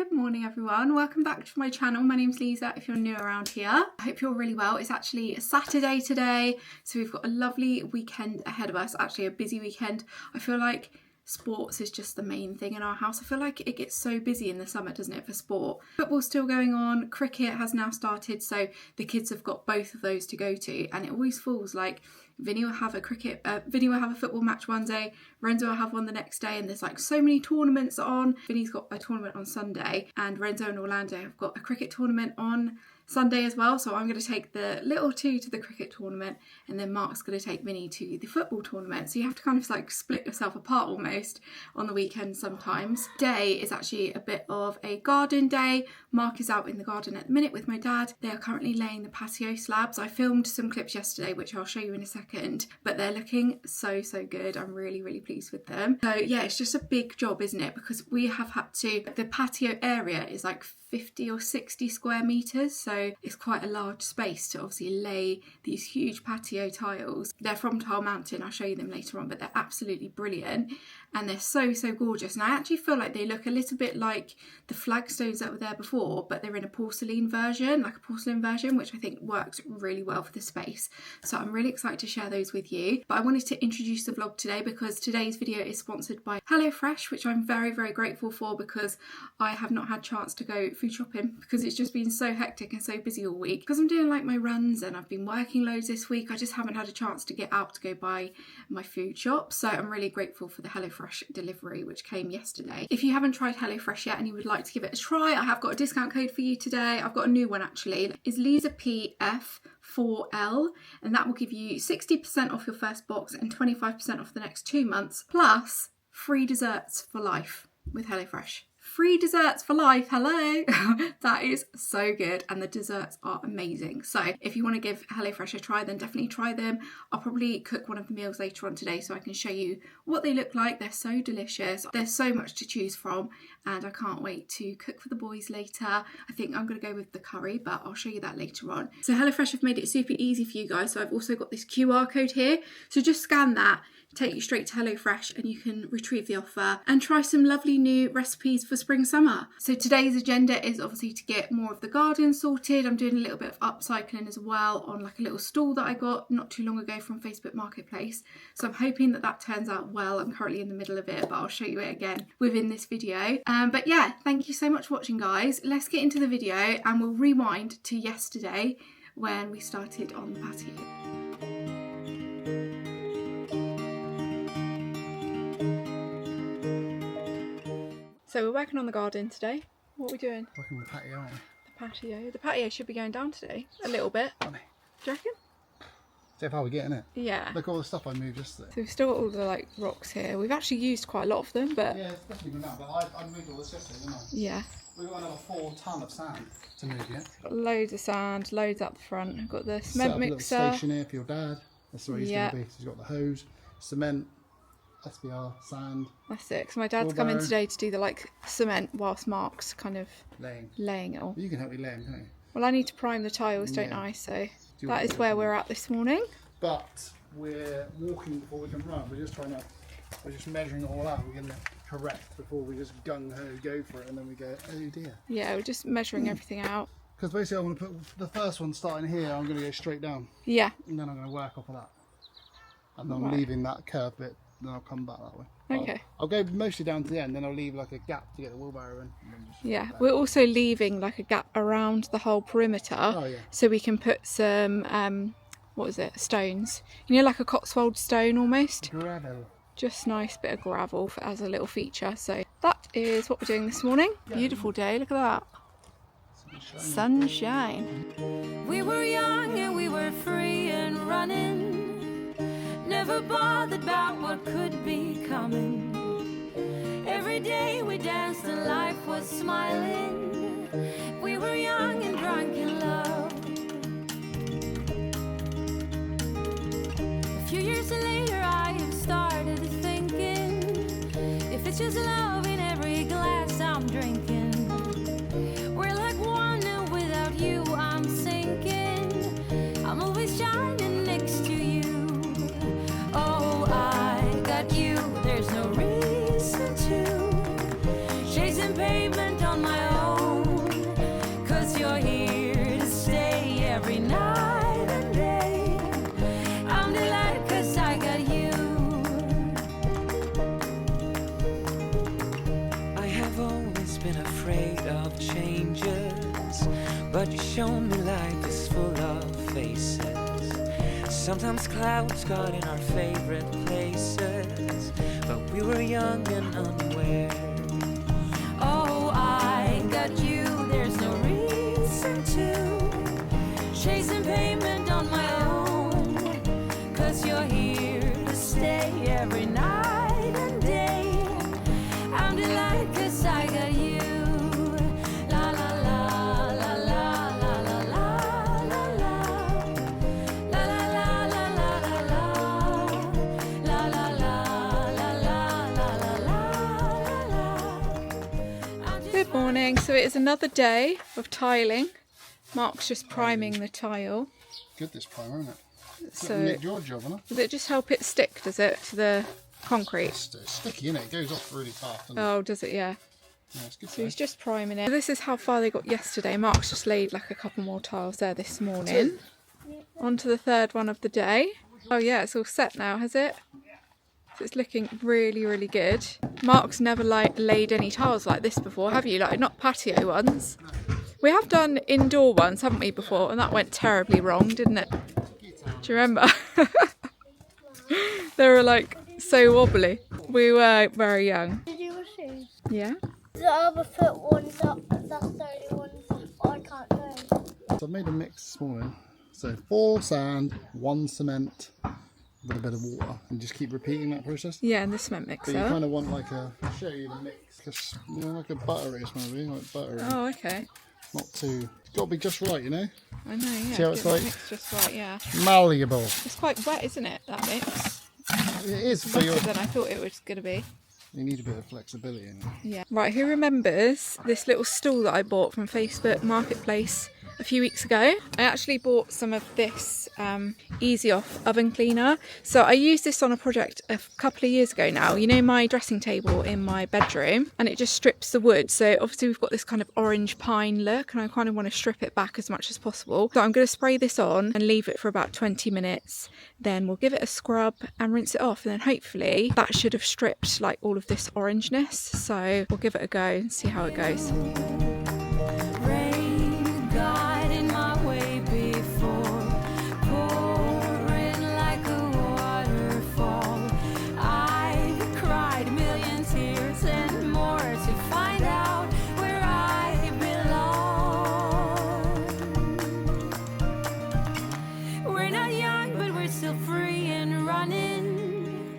Good morning everyone, welcome back to my channel. My name's Liza if you're new around here. I hope you're really well. It's actually a Saturday today, so we've got a lovely weekend ahead of us, actually a busy weekend. I feel like sports is just the main thing in our house. I feel like it gets so busy in the summer, doesn't it, for sport? Football's still going on, cricket has now started, so the kids have got both of those to go to, and it always falls like Vinny will have a football match one day, Renzo will have one the next day, and there's like so many tournaments on. Vinny's got a tournament on Sunday, and Renzo and Orlando have got a cricket tournament on Sunday as well, so I'm going to take the little two to the cricket tournament, and then Mark's going to take Vinny to the football tournament. So you have to kind of like split yourself apart almost on the weekend sometimes. Today is actually a bit of a garden day. Mark is out in the garden at the minute with my dad. They are currently laying the patio slabs. I filmed some clips yesterday which I'll show you in a second, but they're looking so good. I'm really pleased with them. So yeah, it's just a big job, isn't it? Because we have had to, the patio area is like 50 or 60 square meters, so it's quite a large space to obviously lay these huge patio tiles. They're from Tile Mountain, I'll show you them later on, but they're absolutely brilliant and they're so gorgeous. And I actually feel like they look a little bit like the flagstones that were there before, but they're in a porcelain version, which I think works really well for the space. So I'm really excited to share those with you. But I wanted to introduce the vlog today because today's video is sponsored by HelloFresh, which I'm very grateful for, because I have not had chance to go food shopping because it's just been so hectic and so busy all week. Because I'm doing like my runs and I've been working loads this week, I just haven't had a chance to get out to go buy my food shop. So I'm really grateful for the HelloFresh delivery which came yesterday. If you haven't tried HelloFresh yet and you would like to give it a try, I have got a discount code for you today. I've got a new one actually. It's Liza PF4L, and that will give you 60% off your first box and 25% off the next 2 months, plus free desserts for life with HelloFresh. Free desserts for life, hello! That is so good, and the desserts are amazing. So if you want to give HelloFresh a try, then definitely try them. I'll probably cook one of the meals later on today so I can show you what they look like. They're so delicious. There's so much to choose from, and I can't wait to cook for the boys later. I think I'm going to go with the curry, but I'll show you that later on. So HelloFresh have made it super easy for you guys. So I've also got this QR code here. So just scan that, take you straight to HelloFresh, and you can retrieve the offer and try some lovely new recipes for spring summer. So today's agenda is obviously to get more of the garden sorted. I'm doing a little bit of upcycling as well on like a little stall that I got not too long ago from Facebook Marketplace. So I'm hoping that that turns out well. I'm currently in the middle of it, but I'll show you it again within this video. But yeah, thank you so much for watching, guys. Let's get into the video and we'll rewind to yesterday when we started on the patio. So we're working on the garden today. What are we doing? Working on the patio, aren't we? The patio. The patio should be going down today. A little bit. Funny. Do you reckon? See how far we're getting it? Yeah. Look at all the stuff I moved yesterday. So we've still got all the like rocks here. We've actually used quite a lot of them, but... Yeah, it's definitely been out, but I moved all this yesterday, didn't I? Yeah. We've got another 4 ton of sand to move, yeah? Got loads of sand, loads up the front. We've got the Set cement up a mixer. little station here for your dad. That's where he's Yeah. going to be. So he's got the hose, cement, SBR, sand. That's it, because my dad's coming today to do the like cement whilst Mark's kind of laying it all. You can help me lay them, can't you? Well, I need to prime the tiles, don't I? So that is where we're at this morning. But we're walking before we can run. We're just measuring it all out. We're going to correct before we just gung-ho go for it, and then we go, oh dear. Yeah, we're just measuring everything out. Because basically I want to put the first one starting here, I'm going to go straight down. Yeah. And then I'm going to work off of that. And I'm leaving that curved bit, then I'll come back that way. Okay. I'll go mostly down to the end, then I'll leave like a gap to get the wheelbarrow in. And then just Yeah, we're also leaving like a gap around the whole perimeter. Oh, yeah. So we can put some, what is it, stones. You know, like a Cotswold stone almost. Gravel. Just nice bit of gravel as a little feature. So that is what we're doing this morning. Beautiful day, look at that. Sunshine. We were young and we were free and running, never bothered about what could be coming. Every day we danced and life was smiling. We were young and drunk in love. A few years later I have started thinking, if it's just love in every glass I'm drinking, we're like one and without you I'm sinking. I'm always shining next to you. Oh, I got you, there's no reason to chasing pavement on my afraid of changes, but you show me life is full of faces. Sometimes clouds got in our favorite places, but we were young and unaware. Oh, I got you, there's no reason to chasing payment on my own, 'cause you're here to stay every night and day. I'm delighted 'cause I got you. La la la la la la la la la la la la la la la la la la. Good morning. So it is another day of tiling. Mark's just priming the tile. Good this primer, isn't it? So Make your job, isn't it? does it just help it stick, does it, to the concrete? It's sticky, isn't it? It goes off really fast. Doesn't it? Oh, does it? Yeah. Yeah, it's good. So he's just priming it. So this is how far they got yesterday. Mark's just laid like a couple more tiles there this morning. On to the third one of the day. Oh yeah, it's all set now, has it? So it's looking really, really good. Mark's never laid any tiles like this before, have you? Like, not patio ones. We have done indoor ones, haven't we, before? And that went terribly wrong, didn't it? Do you remember? They were like so wobbly. We were very young. Did you see? Yeah. The other foot ones, that's the only ones I can't do. So I've made a mix this morning. So 4 sand, 1 cement, with a bit of water, and just keep repeating that process. Yeah, and the cement But mixer. you kind of want like a, I'll show you the mix, because you know, like a buttery it's maybe, like buttery. Oh, okay. Not too, it's got to be just right, you know? I know, yeah. See how it's Get the like? mix just right, yeah. Malleable. It's quite wet, isn't it, that mix? It is, but Wetter than I thought it was going to be. you need a bit of flexibility in it. Yeah. Right, who remembers this little stool that I bought from Facebook Marketplace a few weeks ago? I actually bought some of this Easy Off oven cleaner. So I used this on a project a couple of years ago now. You know, my dressing table in my bedroom, and it just strips the wood. So obviously we've got this kind of orange pine look, and I kind of want to strip it back as much as possible. So I'm going to spray this on and leave it for about 20 minutes. Then we'll give it a scrub and rinse it off, and then hopefully that should have stripped like all of this orangeness. So we'll give it a go and see how it goes. Rain got in my way before, pouring like a waterfall. I cried a million tears and more to find out where I belong. We're not young, but we're still free and running,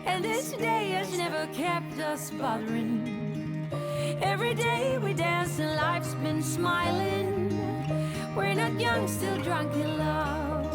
and this day has never kept us bothering. Every day we dance and life's been smiling. We're not young, still drunk in love.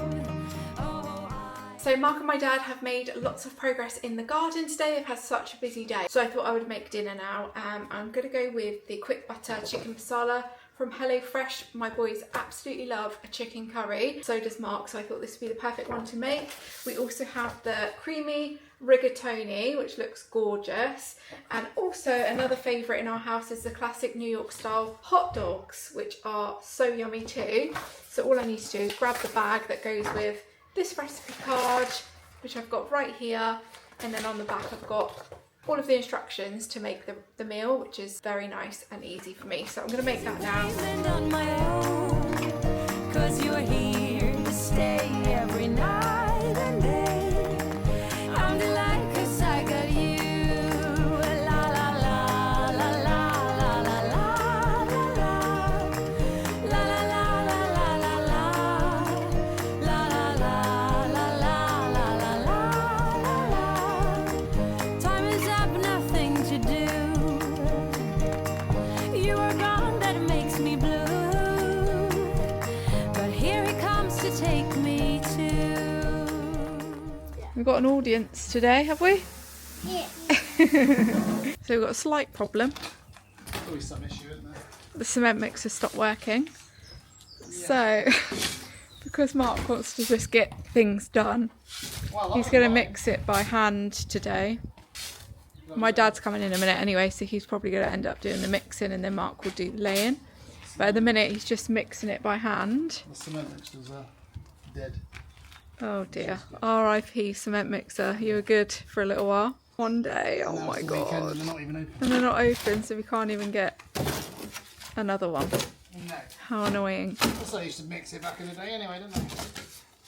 So Mark and my dad have made lots of progress in the garden today. They've had such a busy day. So I thought I would make dinner now. I'm going to go with the quick butter chicken masala from HelloFresh. My boys absolutely love a chicken curry. So does Mark. So I thought this would be the perfect one to make. We also have the creamy rigatoni, which looks gorgeous, and also another favourite in our house is the classic New York style hot dogs, which are so yummy too. So all I need to do is grab the bag that goes with this recipe card, which I've got right here, and then on the back I've got all of the instructions to make the meal, which is very nice and easy for me. So I'm going to make that now. On my own, 'cause you're here to stay every night and day. I'm delighted 'cause I got you. La la la la la la la la la la la la la la la la la la. Time is up, nothing to do. You are gone, that makes me blue. But here he comes to take me to. We've got an audience today, have we? Yeah. So we've got a slight problem. Always some issue, isn't there? The cement mixer stopped working. So, because Mark wants to just get things done, Well, he's going to mix it by hand today. My dad's coming in a minute anyway, so he's probably going to end up doing the mixing, and then Mark will do the laying. But at the minute, he's just mixing it by hand. The cement mixers are dead. Oh dear. R.I.P. cement mixer. You were good for a little while. One day. Oh Now my it's the weekend god. and they're not even open. And they're not open, so we can't even get Another one. No. How annoying. Also, I used to mix it back in the day anyway, didn't I?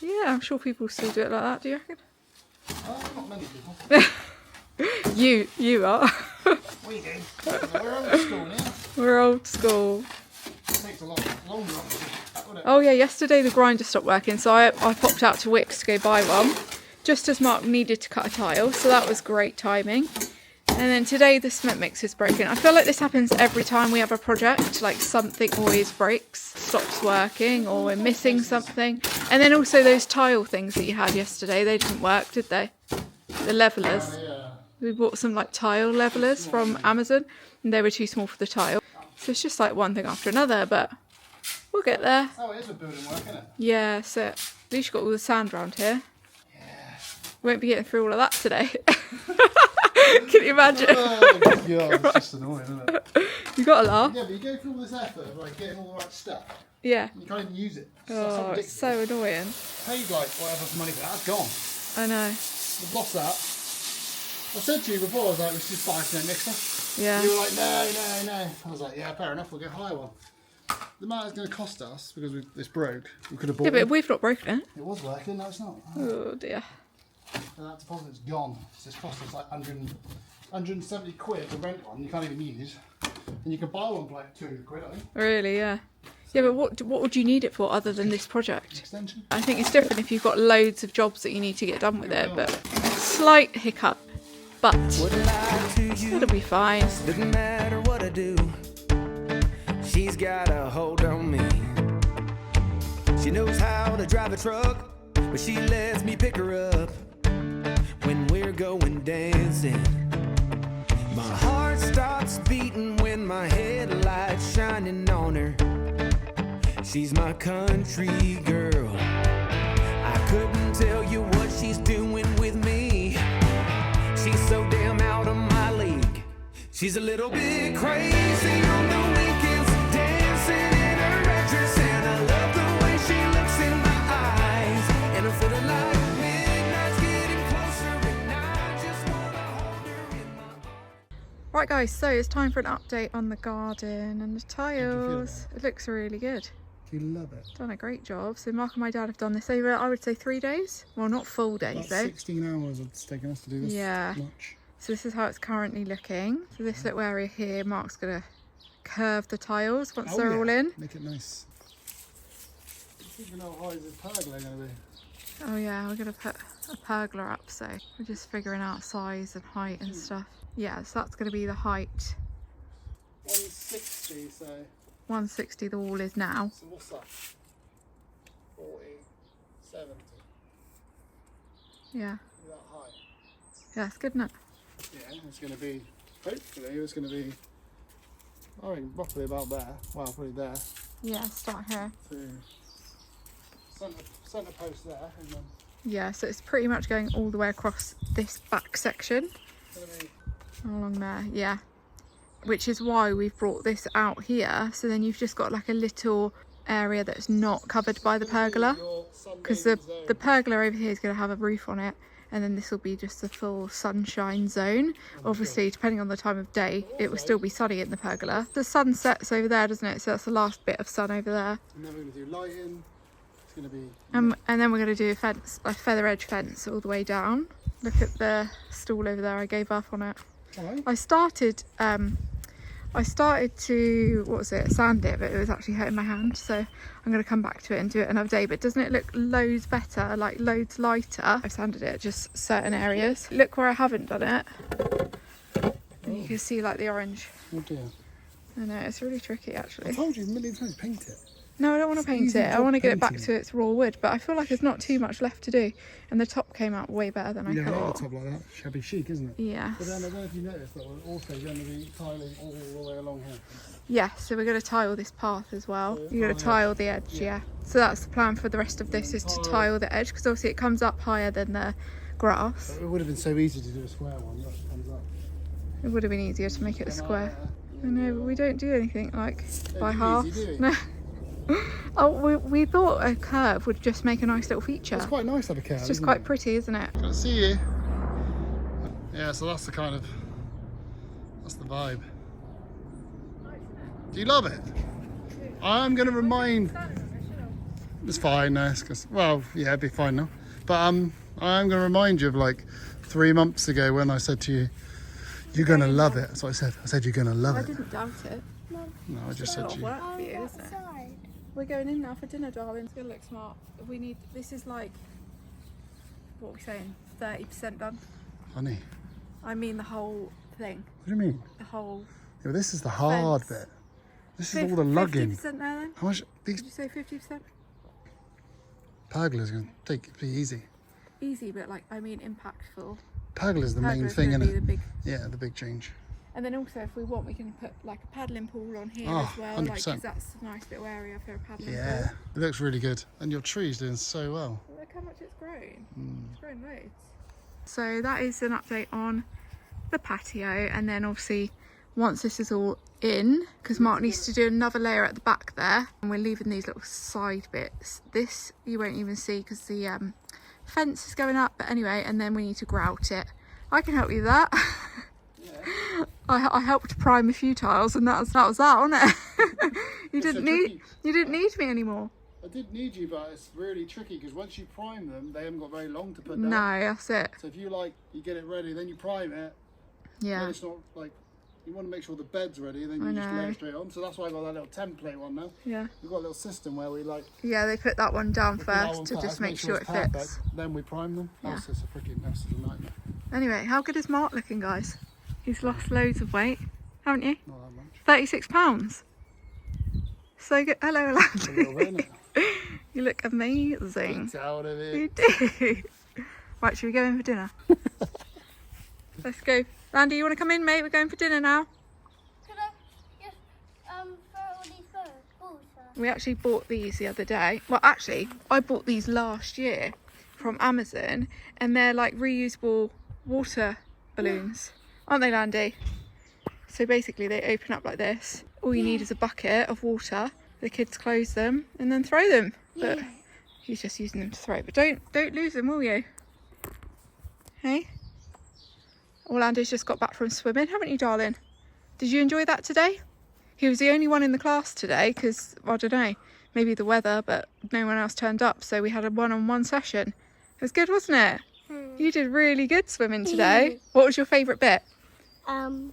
Yeah, I'm sure people still do it like that, do you reckon? Not many people. You are. We do. We're old school now. We're old school. It takes a lot longer, wouldn't it? Oh yeah, yesterday the grinder stopped working, so I popped out to Wickes to go buy one, just as Mark needed to cut a tile, so that was great timing. And then today the cement mixer's broken. I feel like this happens every time we have a project, like something always breaks, stops working, or we're missing something. And then also those tile things that you had yesterday, they didn't work, did they? The levelers. Yeah. We bought some like tile levelers from Amazon, and they were too small for the tile. So it's just like one thing after another, but we'll get there. Oh, it is a building work, isn't it? Yeah, so at least you've got all the sand around here. Yeah. Won't be getting through all of that today. Can you imagine? Oh, God, it's just annoying, isn't it? You got to laugh. Yeah, but you go through all this effort of like getting all the right stuff, Yeah. and you can't even use it. Oh, it's so annoying. Paid like whatever for money for that, it's gone. I know. We've lost that. I said to you before, I was like, we should just buy a cement mixer. Yeah. You were like, no. I was like, yeah, fair enough, we'll get a higher one. The amount it's going to cost us, because this broke, we could have bought Yeah, but one. we've not broken it. It was working, no it's not. Oh dear. And that deposit's gone. So it's cost us like 170 quid to rent one, you can't even use. And you can buy one for like 200 quid, I think. Really, yeah. Yeah, but what would you need it for other than this project? Extension. I think it's different if you've got loads of jobs that you need to get done with it, but slight hiccup. But it'll be fine. Doesn't matter what I do, she's got a hold on me. She knows how to drive a truck, but she lets me pick her up when we're going dancing. My heart stops beating when my headlights shining on her. She's my country girl. I couldn't tell you what she's doing with me. She's so damn out of my league. She's a little bit crazy on the weekends, dancing in her red dress, and I love the way she looks in my eyes. And I'm feeling like midnight's getting closer, and I just wanna hold her in my arms. Right guys, so it's time for an update on the garden and the How do you feel tiles. It looks really good. Do you love it? Done a great job. So Mark and my dad have done this over, I would say 3 days. Well, not full days About though. 16 hours it's taken us to do this Yeah. much. So this is how it's currently looking. So this little area here, Mark's gonna curve the tiles once they're all in. Make it nice. I don't even know how high is this pergola going to be. Oh yeah, we're gonna put a pergola up, so we're just figuring out size and height and stuff. Yeah, so that's gonna be the height. 160, so 160 the wall is now. what's that? 40, 70. Yeah, That high. yeah, it's good, isn't it? Yeah, it's going to be, hopefully, it's going to be, I reckon, roughly about there. Well, probably there. Yeah, start here. To centre post there, and then Yeah, so it's pretty much going all the way across this back section. it's going to be Along there, yeah. Which is why we've brought this out here, so then you've just got like a little area that's not covered by the pergola. your Because sunbathing the zone. pergola over here is going to have a roof on it, and then this will be just a full sunshine zone. Obviously, depending on the time of day, it will still be sunny in the pergola. The sun sets over there, doesn't it? So that's the last bit of sun over there. And then we're going to do lighting. It's going to be And then we're going to do a fence, a feather edge fence all the way down. Look at the stool over there, I gave up on it. alright. I started to, what was it, sand it, but it was actually hurting my hand, so I'm going to come back to it and do it another day. But doesn't it look loads better, like loads lighter? I've sanded it just certain areas. Look where I haven't done it, and you can see like the orange. Oh dear. I know, it's really tricky I actually. told you a million times, paint it. No, I don't want to paint easy it. I job want to get it back painting. to its raw wood, but I feel like there's not too much left to do. And the top came out way better than I Yeah, I like thought. the top like that. Shabby chic, isn't it? Yeah. But then I don't know if you noticed that we're also going to be tiling all the way along here. Yeah, so we're going to tile this path as well. Yeah. You're going to tile the edge, yeah. So that's the plan for the rest of this, is to tile the edge, because obviously it comes up higher than the grass. It would have been so easy to do a square one. Look, it comes up. It would have been easier to make it a square. I know, but we don't do anything like by do half. easy, do we? No. Oh, we thought a curve would just make a nice little feature. It's quite nice to have a curve. It's just quite pretty, isn't it? Can I see you? Yeah, so that's the kind of, that's the vibe. Do you love it? I'm going to remind... It's fine now. Well, yeah, it'd be fine now. But I'm going to remind you of like 3 months ago when I said to you, you're going to love it. That's what I said. I said you're going to love it. I didn't doubt it. No, I just said to you. Work for you, isn't it? We're going in now for dinner, darling. It's going to look smart. We need... This is like... What are we saying? 30% done? Honey. I mean the whole thing. What do you mean? The whole... Yeah, but this is the hard bit. This is all the lugging. 50% there then? How much? Did These you say 50%? pergolas are going to be easy. Easy, but like, I mean impactful. Pergola's the main Pergola's thing, gonna isn't be it? the big... Yeah, the big change. And then also, if we want, we can put like a paddling pool on here Oh, as well. 100%. Like, 'cause that's a nice little area for a paddling Yeah, pool. it looks really good. And your tree's doing so well. Look how much it's grown. It's grown loads. So that is an update on the patio, and then obviously once this is all in, because Mark needs to do another layer at the back there, and we're leaving these little side bits. This you won't even see because the fence is going up, but anyway, and then we need to grout it. I can help you with that. Yeah. I helped prime a few tiles, and that was that, wasn't it? you didn't need me anymore. I did need you, but it's really tricky because once you prime them, they haven't got very long to put down. No, that's it. So if you you get it ready, then you prime it. Yeah. Then it's not like, you want to make sure the bed's ready, then you just lay it straight on. So that's why I got that little template one now. Yeah. We've got a little system where we Yeah, they put that one down first to just make sure it perfect. fits. Then we prime them. Yeah. That's just a freaking mess of a nightmare. Anyway, how good is Mark looking, guys? He's lost loads of weight, haven't you? Not that much. 36 pounds. So good. Hello, lad. A little bit, isn't it? You look amazing. It's out of it. You do. Right, should we go in for dinner? Let's go. Randy, you want to come in, mate? We're going for dinner now. Could I just throw all these balls? We actually bought these the other day. Well, actually, I bought these last year from Amazon, and they're like reusable water balloons. Aren't they, Landy? So basically they open up like this. All you need is a bucket of water. The kids close them and then throw them. But he's just using them to throw. But don't lose them, will you? Hey? Orlando's just got back from swimming, haven't you, darling? Did you enjoy that today? He was the only one in the class today because, I don't know, maybe the weather, but no one else turned up. So we had a one-on-one session. It was good, wasn't it? You did really good swimming today. What was your favourite bit? The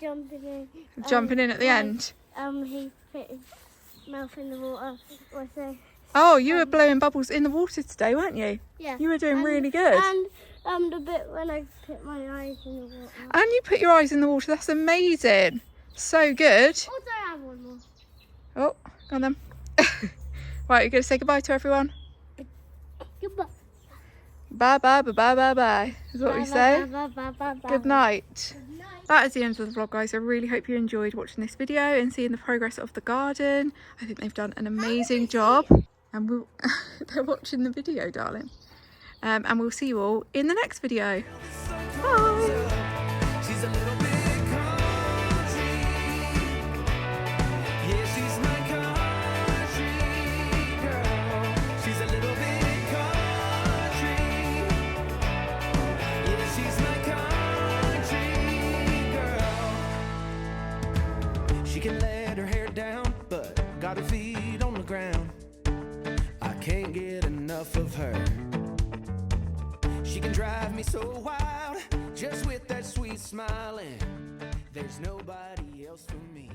jumping in. Jumping in at the end. He put his mouth in the water. Oh, you were blowing bubbles in the water today, weren't you? Yeah. You were doing really good. And the bit when I put my eyes in the water. And you put your eyes in the water. That's amazing. So good. Also, I have one more. Oh, go on then. Right, you're going to say goodbye to everyone? Goodbye. Bye, bye, bye, bye, bye, bye. Is what we say. Bye. Good night. That is the end of the vlog, guys. I really hope you enjoyed watching this video and seeing the progress of the garden. I think they've done an amazing job. And we'll they're watching the video, darling. And we'll see you all in the next video. Bye. She's a little bit country. Yeah, she's my country girl. She's a little bit country. Yeah, she's my country girl. She can let her hair down, but got her feet on the ground. I can't get enough of her. She can drive me so wild, just with that sweet smile, and there's nobody else for me.